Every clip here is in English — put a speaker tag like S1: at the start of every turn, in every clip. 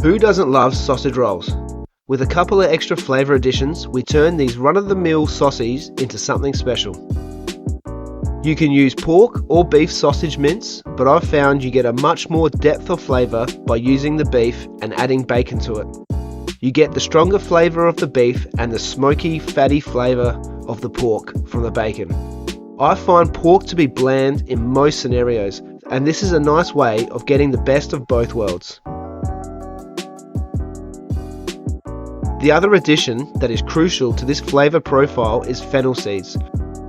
S1: Who doesn't love sausage rolls? With a couple of extra flavour additions, we turn these run-of-the-mill sausages into something special. You can use pork or beef sausage mince, but I've found you get a much more depth of flavour by using the beef and adding bacon to it. You get the stronger flavour of the beef and the smoky, fatty flavour of the pork from the bacon. I find pork to be bland in most scenarios, and this is a nice way of getting the best of both worlds. The other addition that is crucial to this flavour profile is fennel seeds.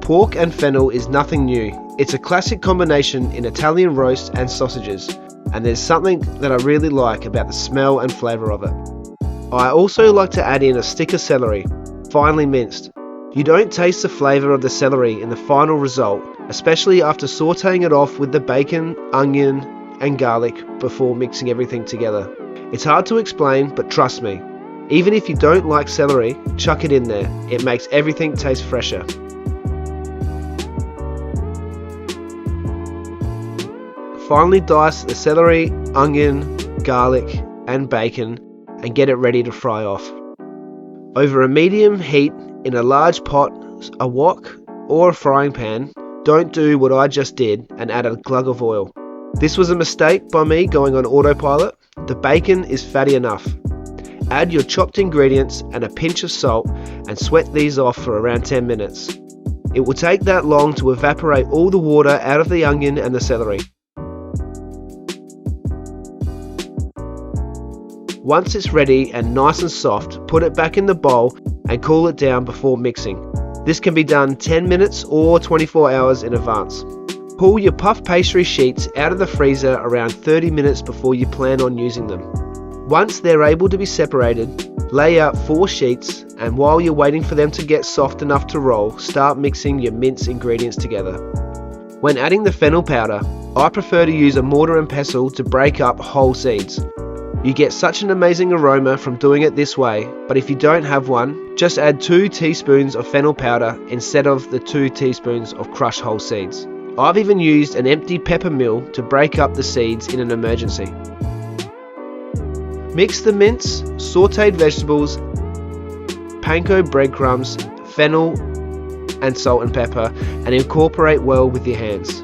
S1: Pork and fennel is nothing new. It's a classic combination in Italian roast and sausages, and there's something that I really like about the smell and flavour of it. I also like to add in a stick of celery, finely minced. You don't taste the flavour of the celery in the final result, especially after sautéing it off with the bacon, onion and garlic before mixing everything together. It's hard to explain, but trust me, even if you don't like celery, chuck it in there. It makes everything taste fresher. Finally dice the celery, onion, garlic and bacon and get it ready to fry off. Over a medium heat in a large pot, a wok or a frying pan, don't do what I just did and add a glug of oil. This was a mistake by me going on autopilot. The bacon is fatty enough. Add your chopped ingredients and a pinch of salt and sweat these off for around 10 minutes. It will take that long to evaporate all the water out of the onion and the celery. Once it's ready and nice and soft, put it back in the bowl and cool it down before mixing. This can be done 10 minutes or 24 hours in advance. Pull your puff pastry sheets out of the freezer around 30 minutes before you plan on using them. Once they're able to be separated, lay out 4 sheets, and while you're waiting for them to get soft enough to roll, start mixing your mince ingredients together. When adding the fennel powder, I prefer to use a mortar and pestle to break up whole seeds. You get such an amazing aroma from doing it this way, but if you don't have one, just add 2 teaspoons of fennel powder instead of the 2 teaspoons of crushed whole seeds. I've even used an empty pepper mill to break up the seeds in an emergency. Mix the mince, sautéed vegetables, panko breadcrumbs, fennel and salt and pepper and incorporate well with your hands.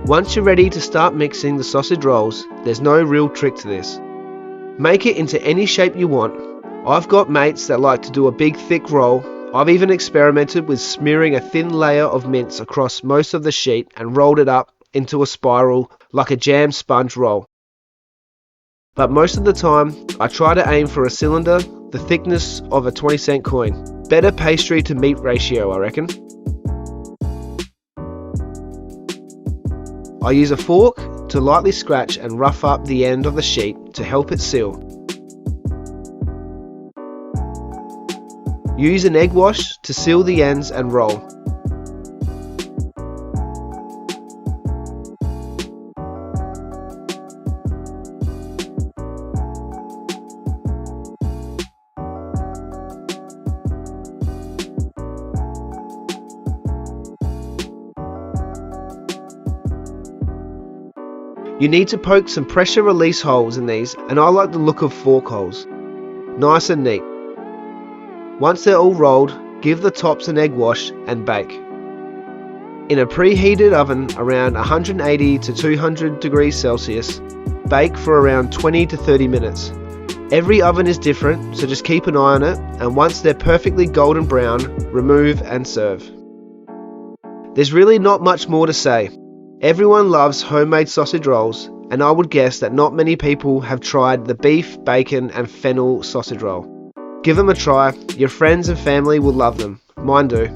S1: Once you're ready to start mixing the sausage rolls, there's no real trick to this. Make it into any shape you want. I've got mates that like to do a big thick roll. I've even experimented with smearing a thin layer of mince across most of the sheet and rolled it up into a spiral like a jam sponge roll. But most of the time, I try to aim for a cylinder the thickness of a 20-cent coin. Better pastry to meat ratio, I reckon. I use a fork to lightly scratch and rough up the end of the sheet to help it seal. Use an egg wash to seal the ends and roll. You need to poke some pressure release holes in these, and I like the look of fork holes. Nice and neat. Once they're all rolled, give the tops an egg wash and bake. In a preheated oven around 180 to 200 degrees Celsius, bake for around 20 to 30 minutes. Every oven is different, so just keep an eye on it, and once they're perfectly golden brown, remove and serve. There's really not much more to say. Everyone loves homemade sausage rolls, and I would guess that not many people have tried the beef, bacon and fennel sausage roll. Give them a try. Your friends and family will love them. Mine do.